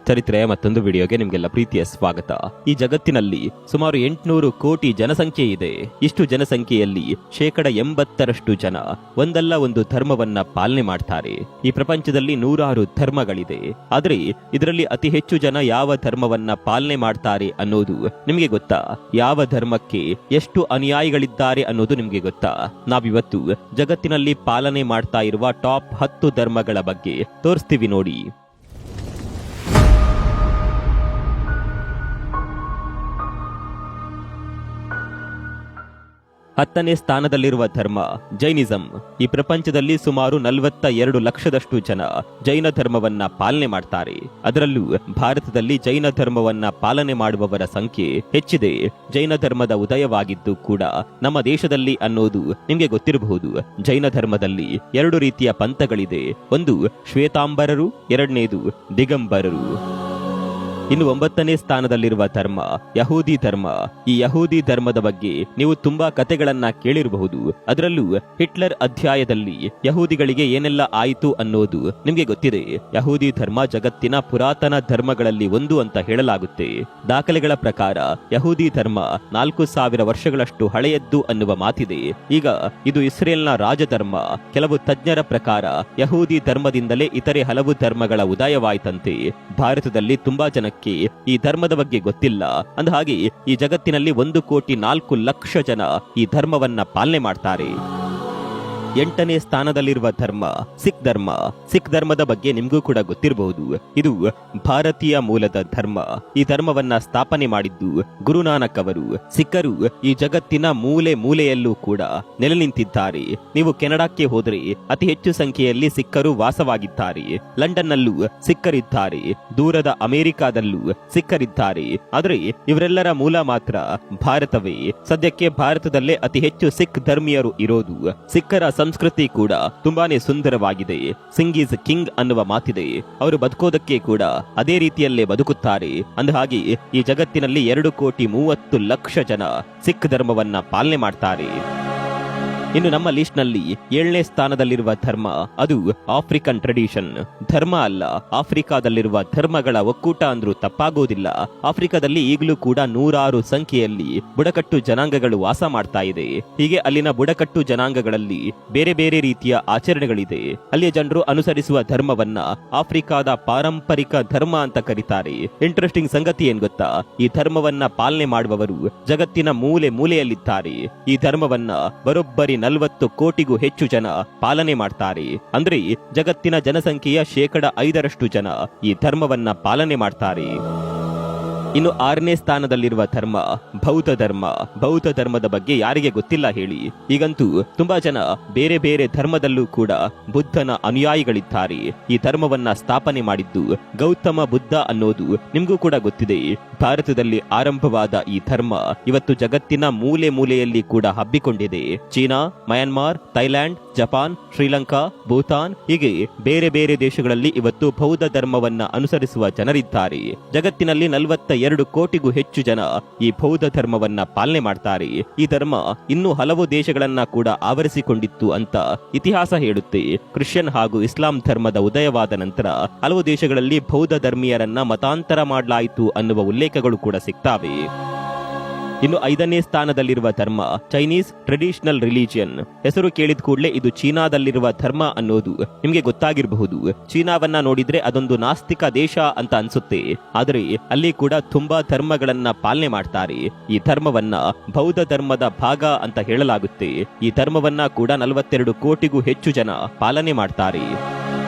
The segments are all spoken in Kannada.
ಚರಿತ್ರೆಯ ಮತ್ತೊಂದು ವಿಡಿಯೋಗೆ ನಿಮಗೆಲ್ಲ ಪ್ರೀತಿಯ ಸ್ವಾಗತ. ಈ ಜಗತ್ತಿನಲ್ಲಿ ಸುಮಾರು 800 ಕೋಟಿ ಜನಸಂಖ್ಯೆ ಇದೆ. ಇಷ್ಟು ಜನಸಂಖ್ಯೆಯಲ್ಲಿ 80% ಜನ ಒಂದಲ್ಲ ಒಂದು ಧರ್ಮವನ್ನ ಪಾಲನೆ ಮಾಡ್ತಾರೆ. ಈ ಪ್ರಪಂಚದಲ್ಲಿ 100 ಧರ್ಮಗಳಿದೆ. ಆದರೆ ಇದರಲ್ಲಿ ಅತಿ ಹೆಚ್ಚು ಜನ ಯಾವ ಧರ್ಮವನ್ನ ಪಾಲನೆ ಮಾಡ್ತಾರೆ ಅನ್ನೋದು ನಿಮಗೆ ಗೊತ್ತಾ? ಯಾವ ಧರ್ಮಕ್ಕೆ ಎಷ್ಟು ಅನುಯಾಯಿಗಳಿದ್ದಾರೆ ಅನ್ನೋದು ನಿಮಗೆ ಗೊತ್ತಾ? ನಾವಿವತ್ತು ಜಗತ್ತಿನಲ್ಲಿ ಪಾಲನೆ ಮಾಡ್ತಾ ಇರುವ ಟಾಪ್ 10 ಧರ್ಮಗಳ ಬಗ್ಗೆ ತೋರಿಸ್ತೀವಿ ನೋಡಿ. 10ನೇ ಸ್ಥಾನದಲ್ಲಿರುವ ಧರ್ಮ ಜೈನಿಸಂ. ಈ ಪ್ರಪಂಚದಲ್ಲಿ ಸುಮಾರು 42 ಲಕ್ಷದಷ್ಟು ಜನ ಜೈನ ಧರ್ಮವನ್ನ ಪಾಲನೆ ಮಾಡ್ತಾರೆ. ಅದರಲ್ಲೂ ಭಾರತದಲ್ಲಿ ಜೈನ ಧರ್ಮವನ್ನ ಪಾಲನೆ ಮಾಡುವವರ ಸಂಖ್ಯೆ ಹೆಚ್ಚಿದೆ. ಜೈನ ಧರ್ಮದ ಉದಯವಾಗಿದ್ದು ಕೂಡ ನಮ್ಮ ದೇಶದಲ್ಲಿ ಅನ್ನೋದು ನಿಮಗೆ ಗೊತ್ತಿರಬಹುದು. ಜೈನ ಧರ್ಮದಲ್ಲಿ 2 ರೀತಿಯ ಪಂಥಗಳಿದೆ. ಒಂದು ಶ್ವೇತಾಂಬರರು, ಎರಡನೇದು ದಿಗಂಬರರು. ಇನ್ನು 9ನೇ ಸ್ಥಾನದಲ್ಲಿರುವ ಧರ್ಮ ಯಹೂದಿ ಧರ್ಮ. ಈ ಯಹೂದಿ ಧರ್ಮದ ಬಗ್ಗೆ ನೀವು ತುಂಬಾ ಕತೆಗಳನ್ನ ಕೇಳಿರಬಹುದು. ಅದರಲ್ಲೂ ಹಿಟ್ಲರ್ ಅಧ್ಯಾಯದಲ್ಲಿ ಯಹೂದಿಗಳಿಗೆ ಏನೆಲ್ಲ ಆಯಿತು ಅನ್ನೋದು ನಿಮಗೆ ಗೊತ್ತಿದೆ. ಯಹೂದಿ ಧರ್ಮ ಜಗತ್ತಿನ ಪುರಾತನ ಧರ್ಮಗಳಲ್ಲಿ ಒಂದು ಅಂತ ಹೇಳಲಾಗುತ್ತೆ. ದಾಖಲೆಗಳ ಪ್ರಕಾರ ಯಹೂದಿ ಧರ್ಮ 4000 ವರ್ಷಗಳಷ್ಟು ಹಳೆಯದ್ದು ಅನ್ನುವ ಮಾತಿದೆ. ಈಗ ಇದು ಇಸ್ರೇಲ್ನ ರಾಜಧರ್ಮ. ಕೆಲವು ತಜ್ಞರ ಪ್ರಕಾರ ಯಹೂದಿ ಧರ್ಮದಿಂದಲೇ ಇತರೆ ಹಲವು ಧರ್ಮಗಳ ಉದಯವಾಯಿತಂತೆ. ಭಾರತದಲ್ಲಿ ತುಂಬಾ ಜನಕ್ಕೆ ಈ ಧರ್ಮದ ಬಗ್ಗೆ ಗೊತ್ತಿಲ್ಲ. ಅಂದ ಹಾಗೆ ಈ ಜಗತ್ತಿನಲ್ಲಿ 1,04,00,000 ಜನ ಈ ಧರ್ಮವನ್ನ ಪಾಲನೆ ಮಾಡ್ತಾರೆ. 8ನೇ ಸ್ಥಾನದಲ್ಲಿರುವ ಧರ್ಮ ಸಿಖ್ ಧರ್ಮ. ಸಿಖ್ ಧರ್ಮದ ಬಗ್ಗೆ ನಿಮಗೂ ಕೂಡ ಗೊತ್ತಿರಬಹುದು. ಇದು ಭಾರತೀಯ ಮೂಲದ ಧರ್ಮ. ಈ ಧರ್ಮವನ್ನ ಸ್ಥಾಪನೆ ಮಾಡಿದ್ದು ಗುರುನಾನಕ್ ಅವರು. ಸಿಖ್ಖರು ಈ ಜಗತ್ತಿನ ಮೂಲೆ ಮೂಲೆಯಲ್ಲೂ ಕೂಡ ನೆಲೆ ನಿಂತಿದ್ದಾರೆ. ನೀವು ಕೆನಡಾಕ್ಕೆ ಹೋದರೆ ಅತಿ ಹೆಚ್ಚು ಸಂಖ್ಯೆಯಲ್ಲಿ ಸಿಖ್ಖರು ವಾಸವಾಗಿದ್ದಾರೆ. ಲಂಡನ್ನಲ್ಲೂ ಸಿಖ್ಖರಿದ್ದಾರೆ. ದೂರದ ಅಮೆರಿಕಾದಲ್ಲೂ ಸಿಖ್ಖರಿದ್ದಾರೆ. ಆದರೆ ಇವರೆಲ್ಲರ ಮೂಲ ಮಾತ್ರ ಭಾರತವೇ. ಸದ್ಯಕ್ಕೆ ಭಾರತದಲ್ಲೇ ಅತಿ ಹೆಚ್ಚು ಸಿಖ್ ಧರ್ಮೀಯರು ಇರೋದು. ಸಿಖ್ಖರ ಸಂಸ್ಕೃತಿ ಕೂಡ ತುಂಬಾನೇ ಸುಂದರವಾಗಿದೆ. ಸಿಂಗ್ ಈಸ್ ಕಿಂಗ್ ಅನ್ನುವ ಮಾತಿದೆ. ಅವರು ಬದುಕೋದಕ್ಕೆ ಕೂಡ ಅದೇ ರೀತಿಯಲ್ಲೇ ಬದುಕುತ್ತಾರೆ. ಅಂದಹಾಗೆ ಈ ಜಗತ್ತಿನಲ್ಲಿ 2,30,00,000 ಜನ ಸಿಖ್ ಧರ್ಮವನ್ನ ಪಾಲನೆ ಮಾಡ್ತಾರೆ. ಇನ್ನು ನಮ್ಮ ಲಿಸ್ಟ್ ನಲ್ಲಿ 7ನೇ ಸ್ಥಾನದಲ್ಲಿರುವ ಧರ್ಮ ಅದು ಆಫ್ರಿಕನ್ ಟ್ರೆಡಿಷನ್. ಧರ್ಮ ಅಲ್ಲ, ಆಫ್ರಿಕಾದಲ್ಲಿರುವ ಧರ್ಮಗಳ ಒಕ್ಕೂಟ ಅಂದ್ರೂ ತಪ್ಪಾಗೋದಿಲ್ಲ. ಆಫ್ರಿಕಾದಲ್ಲಿ ಈಗಲೂ ಕೂಡ 100 ಸಂಖ್ಯೆಯಲ್ಲಿ ಬುಡಕಟ್ಟು ಜನಾಂಗಗಳು ವಾಸ ಮಾಡ್ತಾ ಇದೆ. ಹೀಗೆ ಅಲ್ಲಿನ ಬುಡಕಟ್ಟು ಜನಾಂಗಗಳಲ್ಲಿ ಬೇರೆ ಬೇರೆ ರೀತಿಯ ಆಚರಣೆಗಳಿದೆ. ಅಲ್ಲಿಯ ಜನರು ಅನುಸರಿಸುವ ಧರ್ಮವನ್ನ ಆಫ್ರಿಕಾದ ಪಾರಂಪರಿಕ ಧರ್ಮ ಅಂತ ಕರೀತಾರೆ. ಇಂಟ್ರೆಸ್ಟಿಂಗ್ ಸಂಗತಿ ಏನ್ ಗೊತ್ತಾ? ಈ ಧರ್ಮವನ್ನ ಪಾಲನೆ ಮಾಡುವವರು ಜಗತ್ತಿನ ಮೂಲೆ ಮೂಲೆಯಲ್ಲಿದ್ದಾರೆ. ಈ ಧರ್ಮವನ್ನ ಬರೋಬ್ಬರಿ 40 ಕೋಟಿಗೂ ಹೆಚ್ಚು ಜನ ಪಾಲನೆ ಮಾಡ್ತಾರೆ. ಅಂದ್ರೆ ಜಗತ್ತಿನ ಜನಸಂಖ್ಯೆಯ 5% ಜನ ಈ ಧರ್ಮವನ್ನ ಪಾಲನೆ ಮಾಡ್ತಾರೆ. ಇನ್ನು 6ನೇ ಸ್ಥಾನದಲ್ಲಿರುವ ಧರ್ಮ ಬೌದ್ಧ ಧರ್ಮ. ಬೌದ್ಧ ಧರ್ಮದ ಬಗ್ಗೆ ಯಾರಿಗೆ ಗೊತ್ತಿಲ್ಲ ಹೇಳಿ? ಈಗಂತೂ ತುಂಬಾ ಜನ ಬೇರೆ ಬೇರೆ ಧರ್ಮದಲ್ಲೂ ಕೂಡ ಬುದ್ಧನ ಅನುಯಾಯಿಗಳಿದ್ದಾರೆ. ಈ ಧರ್ಮವನ್ನ ಸ್ಥಾಪನೆ ಮಾಡಿದ್ದು ಗೌತಮ ಬುದ್ಧ ಅನ್ನೋದು ನಿಮ್ಗೂ ಕೂಡ ಗೊತ್ತಿದೆ. ಭಾರತದಲ್ಲಿ ಆರಂಭವಾದ ಈ ಧರ್ಮ ಇವತ್ತು ಜಗತ್ತಿನ ಮೂಲೆ ಮೂಲೆಯಲ್ಲಿ ಕೂಡ ಹಬ್ಬಿಕೊಂಡಿದೆ. China, Myanmar, Thailand, Japan, Sri Lanka, Bhutan ಹೀಗೆ ಬೇರೆ ಬೇರೆ ದೇಶಗಳಲ್ಲಿ ಇವತ್ತು ಬೌದ್ಧ ಧರ್ಮವನ್ನ ಅನುಸರಿಸುವ ಜನರಿದ್ದಾರೆ. ಜಗತ್ತಿನಲ್ಲಿ 42 ಕೋಟಿಗೂ ಹೆಚ್ಚು ಜನ ಈ ಬೌದ್ಧ ಧರ್ಮವನ್ನ ಪಾಲನೆ ಮಾಡ್ತಾರೆ. ಈ ಧರ್ಮ ಇನ್ನೂ ಹಲವು ದೇಶಗಳನ್ನ ಕೂಡ ಆವರಿಸಿಕೊಂಡಿತ್ತು ಅಂತ ಇತಿಹಾಸ ಹೇಳುತ್ತೆ. ಕ್ರಿಶ್ಚಿಯನ್ ಹಾಗೂ ಇಸ್ಲಾಂ ಧರ್ಮದ ಉದಯವಾದ ನಂತರ ಹಲವು ದೇಶಗಳಲ್ಲಿ ಬೌದ್ಧ ಧರ್ಮೀಯರನ್ನ ಮತಾಂತರ ಮಾಡಲಾಯಿತು ಅನ್ನುವ ಉಲ್ಲೇಖಗಳು ಕೂಡ ಸಿಗ್ತಾವೆ. ಇನ್ನು 5ನೇ ಸ್ಥಾನದಲ್ಲಿರುವ ಧರ್ಮ ಚೈನೀಸ್ ಟ್ರೆಡಿಷನಲ್ ರಿಲಿಜಿಯನ್. ಹೆಸರು ಕೇಳಿದ ಕೂಡಲೇ ಇದು ಚೀನಾದಲ್ಲಿರುವ ಧರ್ಮ ಅನ್ನೋದು ನಿಮಗೆ ಗೊತ್ತಾಗಿರಬಹುದು. ಚೀನಾವನ್ನ ನೋಡಿದ್ರೆ ಅದೊಂದು ನಾಸ್ತಿಕ ದೇಶ ಅಂತ ಅನ್ಸುತ್ತೆ. ಆದರೆ ಅಲ್ಲಿ ಕೂಡ ತುಂಬಾ ಧರ್ಮಗಳನ್ನ ಪಾಲನೆ ಮಾಡ್ತಾರೆ. ಈ ಧರ್ಮವನ್ನ ಬೌದ್ಧ ಧರ್ಮದ ಭಾಗ ಅಂತ ಹೇಳಲಾಗುತ್ತೆ. ಈ ಧರ್ಮವನ್ನ ಕೂಡ 42 ಕೋಟಿಗೂ ಹೆಚ್ಚು ಜನ ಪಾಲನೆ ಮಾಡ್ತಾರೆ.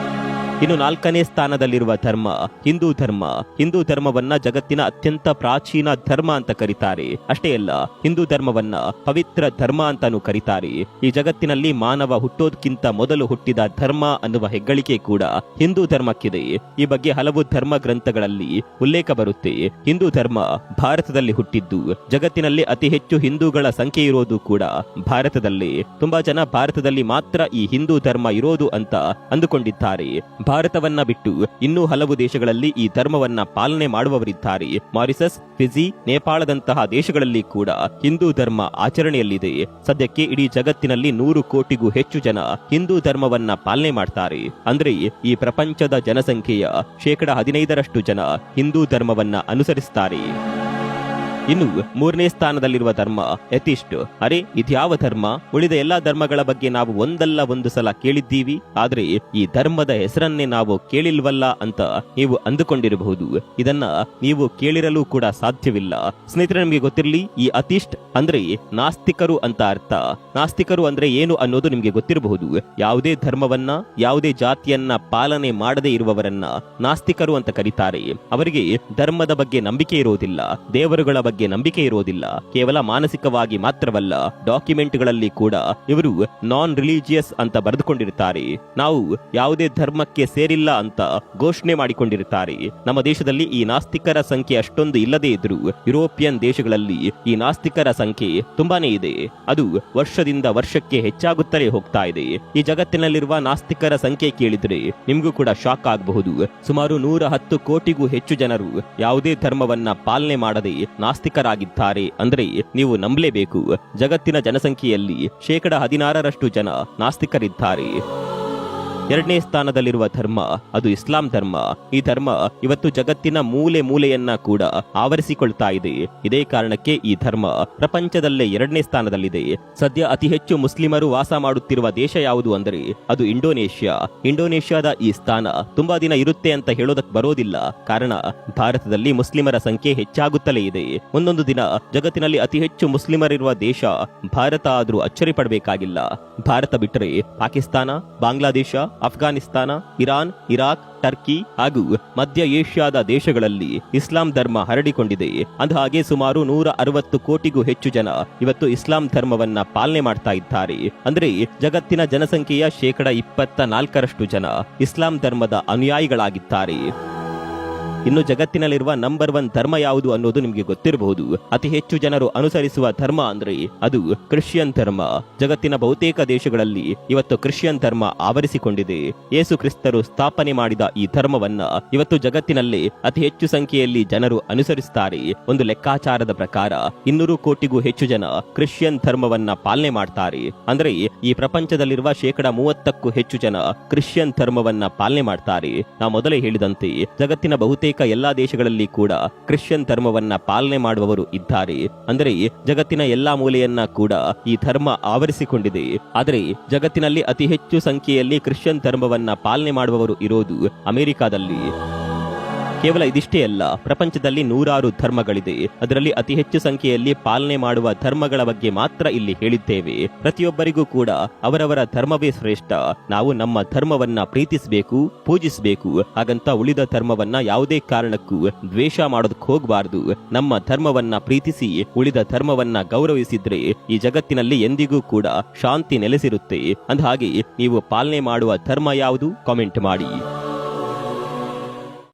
ಇನ್ನು 4ನೇ ಸ್ಥಾನದಲ್ಲಿರುವ ಧರ್ಮ ಹಿಂದೂ ಧರ್ಮ. ಹಿಂದೂ ಧರ್ಮವನ್ನ ಜಗತ್ತಿನ ಅತ್ಯಂತ ಪ್ರಾಚೀನ ಧರ್ಮ ಅಂತ ಕರೀತಾರೆ. ಅಷ್ಟೇ ಅಲ್ಲ, ಹಿಂದೂ ಧರ್ಮವನ್ನ ಪವಿತ್ರ ಧರ್ಮ ಅಂತಾನೂ ಕರೀತಾರೆ. ಈ ಜಗತ್ತಿನಲ್ಲಿ ಮಾನವ ಹುಟ್ಟೋದಕ್ಕಿಂತ ಮೊದಲು ಹುಟ್ಟಿದ ಧರ್ಮ ಅನ್ನುವ ಹೆಗ್ಗಳಿಕೆ ಕೂಡ ಹಿಂದೂ ಧರ್ಮಕ್ಕಿದೆ. ಈ ಬಗ್ಗೆ ಹಲವು ಧರ್ಮ ಗ್ರಂಥಗಳಲ್ಲಿ ಉಲ್ಲೇಖ ಬರುತ್ತೆ. ಹಿಂದೂ ಧರ್ಮ ಭಾರತದಲ್ಲಿ ಹುಟ್ಟಿದ್ದು. ಜಗತ್ತಿನಲ್ಲಿ ಅತಿ ಹೆಚ್ಚು ಹಿಂದೂಗಳ ಸಂಖ್ಯೆ ಇರೋದು ಕೂಡ ಭಾರತದಲ್ಲೇ. ತುಂಬಾ ಜನ ಭಾರತದಲ್ಲಿ ಮಾತ್ರ ಈ ಹಿಂದೂ ಧರ್ಮ ಇರೋದು ಅಂತ ಅಂದುಕೊಂಡಿದ್ದಾರೆ. ಭಾರತವನ್ನ ಬಿಟ್ಟು ಇನ್ನೂ ಹಲವು ದೇಶಗಳಲ್ಲಿ ಈ ಧರ್ಮವನ್ನ ಪಾಲನೆ ಮಾಡುವವರಿದ್ದಾರೆ. ಮಾರಿಸಸ್, ಫಿಜಿ, ನೇಪಾಳದಂತಹ ದೇಶಗಳಲ್ಲಿ ಕೂಡ ಹಿಂದೂ ಧರ್ಮ ಆಚರಣೆಯಲ್ಲಿದೆ. ಸದ್ಯಕ್ಕೆ ಇಡೀ ಜಗತ್ತಿನಲ್ಲಿ 100 ಕೋಟಿಗೂ ಹೆಚ್ಚು ಜನ ಹಿಂದೂ ಧರ್ಮವನ್ನ ಪಾಲನೆ ಮಾಡ್ತಾರೆ. ಅಂದ್ರೆ ಈ ಪ್ರಪಂಚದ ಜನಸಂಖ್ಯೆಯ 15% ಜನ ಹಿಂದೂ ಧರ್ಮವನ್ನ ಅನುಸರಿಸ್ತಾರೆ. ಇನ್ನು 3ನೇ ಸ್ಥಾನದಲ್ಲಿರುವ ಧರ್ಮ ಎಥಿಸ್ಟ್. ಅರೆ, ಇದ್ಯಾವ ಧರ್ಮ? ಉಳಿದ ಎಲ್ಲಾ ಧರ್ಮಗಳ ಬಗ್ಗೆ ನಾವು ಒಂದಲ್ಲ ಒಂದು ಸಲ ಕೇಳಿದ್ದೀವಿ, ಆದ್ರೆ ಈ ಧರ್ಮದ ಹೆಸರನ್ನೇ ನಾವು ಕೇಳಿಲ್ವಲ್ಲ ಅಂತ ನೀವು ಅಂದುಕೊಂಡಿರಬಹುದು. ಇದನ್ನ ನೀವು ಕೇಳಿರಲು ಕೂಡ ಸಾಧ್ಯವಿಲ್ಲ. ಸ್ನೇಹಿತರೆ, ನಿಮಗೆ ಗೊತ್ತಿರಲಿ, ಈ ಅತಿಷ್ಟ್ ಅಂದ್ರೆ ನಾಸ್ತಿಕರು ಅಂತ ಅರ್ಥ. ನಾಸ್ತಿಕರು ಅಂದ್ರೆ ಏನು ಅನ್ನೋದು ನಿಮ್ಗೆ ಗೊತ್ತಿರಬಹುದು. ಯಾವುದೇ ಧರ್ಮವನ್ನ, ಯಾವುದೇ ಜಾತಿಯನ್ನ ಪಾಲನೆ ಮಾಡದೇ ಇರುವವರನ್ನ ನಾಸ್ತಿಕರು ಅಂತ ಕರೀತಾರೆ. ಅವರಿಗೆ ಧರ್ಮದ ಬಗ್ಗೆ ನಂಬಿಕೆ ಇರೋದಿಲ್ಲ, ದೇವರುಗಳ ಬಗ್ಗೆ ನಂಬಿಕೆ ಇರೋದಿಲ್ಲ. ಕೇವಲ ಮಾನಸಿಕವಾಗಿ ಮಾತ್ರವಲ್ಲ, ಡಾಕ್ಯುಮೆಂಟ್ಗಳಲ್ಲಿ ಕೂಡ ಇವರು ನಾನ್ ರಿಲಿಜಿಯಸ್ ಅಂತ ಬರೆದುಕೊಂಡಿರುತ್ತಾರೆ. ನಾವು ಯಾವುದೇ ಧರ್ಮಕ್ಕೆ ಸೇರಿಲ್ಲ ಅಂತ ಘೋಷಣೆ ಮಾಡಿಕೊಂಡಿರುತ್ತಾರೆ. ನಮ್ಮ ದೇಶದಲ್ಲಿ ಈ ನಾಸ್ತಿಕರ ಸಂಖ್ಯೆ ಅಷ್ಟೊಂದು ಇಲ್ಲದೇ ಇದ್ರು ಯುರೋಪಿಯನ್ ದೇಶಗಳಲ್ಲಿ ಈ ನಾಸ್ತಿಕರ ಸಂಖ್ಯೆ ತುಂಬಾನೇ ಇದೆ. ಅದು ವರ್ಷದಿಂದ ವರ್ಷಕ್ಕೆ ಹೆಚ್ಚಾಗುತ್ತಲೇ ಹೋಗ್ತಾ ಇದೆ. ಈ ಜಗತ್ತಿನಲ್ಲಿರುವ ನಾಸ್ತಿಕರ ಸಂಖ್ಯೆ ಕೇಳಿದ್ರೆ ನಿಮ್ಗೂ ಕೂಡ ಶಾಕ್ ಆಗಬಹುದು. ಸುಮಾರು 110 ಕೋಟಿಗೂ ಹೆಚ್ಚು ಜನರು ಯಾವುದೇ ಧರ್ಮವನ್ನ ಪಾಲನೆ ಮಾಡದೆ ನಾಸ್ತಿಕರಾಗಿದ್ದಾರೆ. ಅಂದ್ರೆ ನೀವು ನಂಬಲೇಬೇಕು, ಜಗತ್ತಿನ ಜನಸಂಖ್ಯೆಯಲ್ಲಿ 16% ಜನ ನಾಸ್ತಿಕರಿದ್ದಾರೆ. 2ನೇ ಸ್ಥಾನದಲ್ಲಿರುವ ಧರ್ಮ ಅದು ಇಸ್ಲಾಂ ಧರ್ಮ. ಈ ಧರ್ಮ ಇವತ್ತು ಜಗತ್ತಿನ ಮೂಲೆ ಮೂಲೆಯನ್ನ ಕೂಡ ಆವರಿಸಿಕೊಳ್ತಾ ಇದೆ. ಇದೇ ಕಾರಣಕ್ಕೆ ಈ ಧರ್ಮ ಪ್ರಪಂಚದಲ್ಲೇ 2ನೇ ಸ್ಥಾನದಲ್ಲಿದೆ. ಸದ್ಯ ಅತಿ ಹೆಚ್ಚು ಮುಸ್ಲಿಮರು ವಾಸ ಮಾಡುತ್ತಿರುವ ದೇಶ ಯಾವುದು ಅಂದರೆ ಅದು ಇಂಡೋನೇಷ್ಯಾ. ಇಂಡೋನೇಷ್ಯಾದ ಈ ಸ್ಥಾನ ತುಂಬಾ ದಿನ ಇರುತ್ತೆ ಅಂತ ಹೇಳೋದಕ್ಕೆ ಬರೋದಿಲ್ಲ. ಕಾರಣ ಭಾರತದಲ್ಲಿ ಮುಸ್ಲಿಮರ ಸಂಖ್ಯೆ ಹೆಚ್ಚಾಗುತ್ತಲೇ ಇದೆ. ಒಂದೊಂದು ದಿನ ಜಗತ್ತಿನಲ್ಲಿ ಅತಿ ಹೆಚ್ಚು ಮುಸ್ಲಿಮರಿರುವ ದೇಶ ಭಾರತ ಆದ್ರೂ ಅಚ್ಚರಿ ಪಡಬೇಕಾಗಿಲ್ಲ. ಭಾರತ ಬಿಟ್ಟರೆ Pakistan, Bangladesh, Afghanistan, Iran, Iraq, Turkey ಹಾಗೂ ಮಧ್ಯ ಏಷ್ಯಾದ ದೇಶಗಳಲ್ಲಿ ಇಸ್ಲಾಂ ಧರ್ಮ ಹರಡಿಕೊಂಡಿದೆ. ಅಂದಹಾಗೆ ಸುಮಾರು 160 ಕೋಟಿಗೂ ಹೆಚ್ಚು ಜನ ಇವತ್ತು ಇಸ್ಲಾಂ ಧರ್ಮವನ್ನ ಪಾಲನೆ ಮಾಡ್ತಾ ಇದ್ದಾರೆ. ಅಂದ್ರೆ ಜಗತ್ತಿನ ಜನಸಂಖ್ಯೆಯ 24% ಜನ ಇಸ್ಲಾಂ ಧರ್ಮದ ಅನುಯಾಯಿಗಳಾಗಿದ್ದಾರೆ. ಇನ್ನು ಜಗತ್ತಿನಲ್ಲಿರುವ ನಂಬರ್ 1 ಧರ್ಮ ಯಾವುದು ಅನ್ನೋದು ನಿಮಗೆ ಗೊತ್ತಿರಬಹುದು. ಅತಿ ಹೆಚ್ಚು ಜನರು ಅನುಸರಿಸುವ ಧರ್ಮ ಅಂದ್ರೆ ಅದು ಕ್ರಿಶ್ಚಿಯನ್ ಧರ್ಮ. ಜಗತ್ತಿನ ಬಹುತೇಕ ದೇಶಗಳಲ್ಲಿ ಇವತ್ತು ಕ್ರಿಶ್ಚಿಯನ್ ಧರ್ಮ ಆವರಿಸಿಕೊಂಡಿದೆ. ಯೇಸು ಕ್ರಿಸ್ತರು ಸ್ಥಾಪನೆ ಮಾಡಿದ ಈ ಧರ್ಮವನ್ನ ಇವತ್ತು ಜಗತ್ತಿನಲ್ಲಿ ಅತಿ ಹೆಚ್ಚು ಸಂಖ್ಯೆಯಲ್ಲಿ ಜನರು ಅನುಸರಿಸುತ್ತಾರೆ. ಒಂದು ಲೆಕ್ಕಾಚಾರದ ಪ್ರಕಾರ 200 ಕೋಟಿಗೂ ಹೆಚ್ಚು ಜನ ಕ್ರಿಶ್ಚಿಯನ್ ಧರ್ಮವನ್ನ ಪಾಲನೆ ಮಾಡ್ತಾರೆ. ಅಂದ್ರೆ ಈ ಪ್ರಪಂಚದಲ್ಲಿರುವ 30%ಕ್ಕೂ ಹೆಚ್ಚು ಜನ ಕ್ರಿಶ್ಚಿಯನ್ ಧರ್ಮವನ್ನ ಪಾಲನೆ ಮಾಡ್ತಾರೆ. ನಾ ಮೊದಲೇ ಹೇಳಿದಂತೆ ಜಗತ್ತಿನ ಬಹುತೇಕ ಎಲ್ಲಾ ದೇಶಗಳಲ್ಲಿ ಕೂಡ ಕ್ರಿಶ್ಚಿಯನ್ ಧರ್ಮವನ್ನ ಪಾಲನೆ ಮಾಡುವವರು ಇದ್ದಾರೆ. ಅಂದರೆ ಜಗತ್ತಿನ ಎಲ್ಲಾ ಮೂಲೆಯನ್ನ ಕೂಡ ಈ ಧರ್ಮ ಆವರಿಸಿಕೊಂಡಿದೆ. ಆದರೆ ಜಗತ್ತಿನಲ್ಲಿ ಅತಿ ಹೆಚ್ಚು ಸಂಖ್ಯೆಯಲ್ಲಿ ಕ್ರಿಶ್ಚಿಯನ್ ಧರ್ಮವನ್ನ ಪಾಲನೆ ಮಾಡುವವರು ಇರೋದು ಅಮೆರಿಕಾದಲ್ಲಿ. ಕೇವಲ ಇದಿಷ್ಟೇ ಅಲ್ಲ, ಪ್ರಪಂಚದಲ್ಲಿ 100 ಧರ್ಮಗಳಿದೆ. ಅದರಲ್ಲಿ ಅತಿ ಹೆಚ್ಚು ಸಂಖ್ಯೆಯಲ್ಲಿ ಪಾಲನೆ ಮಾಡುವ ಧರ್ಮಗಳ ಬಗ್ಗೆ ಮಾತ್ರ ಇಲ್ಲಿ ಹೇಳಿದ್ದೇವೆ. ಪ್ರತಿಯೊಬ್ಬರಿಗೂ ಕೂಡ ಅವರವರ ಧರ್ಮವೇ ಶ್ರೇಷ್ಠ. ನಾವು ನಮ್ಮ ಧರ್ಮವನ್ನ ಪ್ರೀತಿಸಬೇಕು, ಪೂಜಿಸಬೇಕು. ಹಾಗಂತ ಉಳಿದ ಧರ್ಮವನ್ನ ಯಾವುದೇ ಕಾರಣಕ್ಕೂ ದ್ವೇಷ ಮಾಡೋದಕ್ಕೆ ಹೋಗಬಾರದು. ನಮ್ಮ ಧರ್ಮವನ್ನ ಪ್ರೀತಿಸಿ ಉಳಿದ ಧರ್ಮವನ್ನ ಗೌರವಿಸಿದ್ರೆ ಈ ಜಗತ್ತಿನಲ್ಲಿ ಎಂದಿಗೂ ಕೂಡ ಶಾಂತಿ ನೆಲೆಸಿರುತ್ತೆ. ಅಂದಹಾಗೆ ನೀವು ಪಾಲನೆ ಮಾಡುವ ಧರ್ಮ ಯಾವುದು? ಕಾಮೆಂಟ್ ಮಾಡಿ.